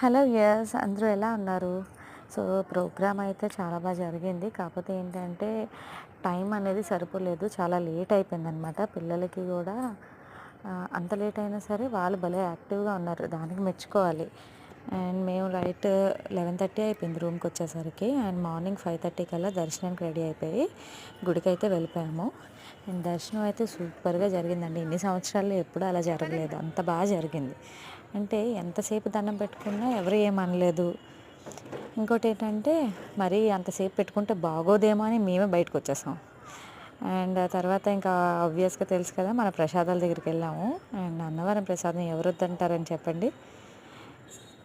Hello yes అందరూ ఎలా ఉన్నారు? సో, ప్రోగ్రామ్ అయితే చాలా జరిగింది. కాకపోతే ఏంటంటే, టైం అనేది సరిపోలేదు. చాలా లేట్ అయిపోయిందనమాట. పిల్లలకి గూడా అంత లేట్ అయినా సరే వాళ్ళు భలే యాక్టివ్‌గా ఉన్నారు. దానికి మెచ్చుకోవాలి. అండ్ మేము రైట్ 11:30 అయిపోయింది రూమ్‌కొచ్చేసరికి. అండ్ మార్నింగ్ 5:30 కల్లా దర్శనానికి రెడీ అయిపోయి గుడికైతే వెళ్ళిపోయాము. అండ్ దర్శనం అయితే సూపర్‌గా జరిగిందండి. ఇన్ని సంవత్సరాల్లో ఎప్పుడూ అలా జరగలేదు. అంత జరిగింది. అంటే ఎంతసేపు దండం పెట్టుకున్నా ఎవరు ఏమనలేదు. ఇంకోటేంటంటే మరీ అంతసేపు పెట్టుకుంటే బాగోదేమో అని మేమే బయటకొచ్చేసాం. అండ్ ఆ తర్వాత ఇంకా ఆబ్వియస్‌గా తెలుసు కదా! మన ప్రసాదాల దగ్గరికెళ్ళాము. అండ్ అన్నవరం ప్రసాదం ఎవరొద్దంటారని చెప్పండి.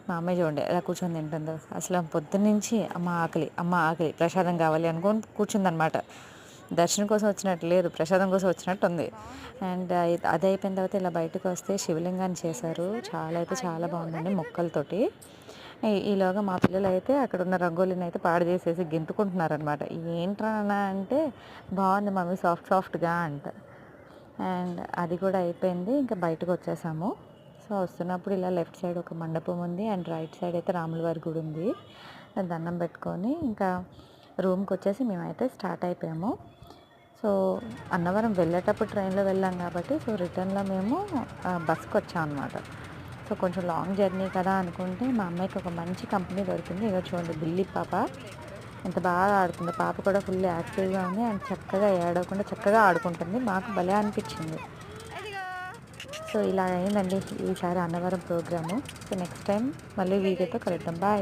మా అమ్మాయి చూడండి ఎలా కూర్చొని తింటుందో. అసలు పొద్దున్నుంచి అమ్మ ఆకలి, అమ్మ ఆకలి, ప్రసాదం కావాలి అనుకోని కూర్చుందనమాట. దర్శనం కోసం వచ్చినట్టు లేదు. ప్రసాదం కోసం వచ్చినట్టుంది. అండ్ అది అయిపోయిన తర్వాత ఇలా బయటకొస్తే శివలింగాన్ని చేశారు. చాలా బాగుందండి మొక్కలతోటి. ఈలోగా మా పిల్లలైతే అక్కడున్న రంగోలీనైతే పాడు చేసేసి గెంతుకుంటున్నారనమాట. ఏంట్రా నాన్న అంటే, బాగుంది మమ్మీ సాఫ్ట్‌గా అంట. అండ్ అది కూడా అయిపోయింది. ఇంకా బయటకొచ్చేసాము. సో, వస్తున్నప్పుడు ఇలా లెఫ్ట్ సైడ్ ఒక మండపం ఉంది. అండ్ రైట్ సైడ్ అయితే రాముల వారి గుడి ఉంది. దండం పెట్టుకొని ఇంకా రూమ్‌కొచ్చేసి మేమైతే స్టార్ట్ అయిపోయాము. సో, అన్నవరం వెళ్ళేటప్పుడు ట్రైన్‌లో వెళ్ళాం కాబట్టి, సో, రిటర్న్‌లో మేము బస్‌కొచ్చామనమాట. సో, కొంచెం లాంగ్ జర్నీ కదా అనుకుంటే మా అమ్మాయికి ఒక మంచి కంపెనీ దొరికింది. ఇగో చూడండి బుల్లి పాప ఎంత బాగా ఆడుతుందో. పాప కూడా ఫుల్ యాక్టివ్‌గా ఉంది. అండ్ చక్కగా ఏడవకుండా చక్కగా ఆడుకుంటుంది. మాకు భలే అనిపించింది. సో, ఇలా అయిందండి ఈసారి Annavaram programme. So, next time మళ్ళీ వీడియోతో కలుద్దాం. బాయ్.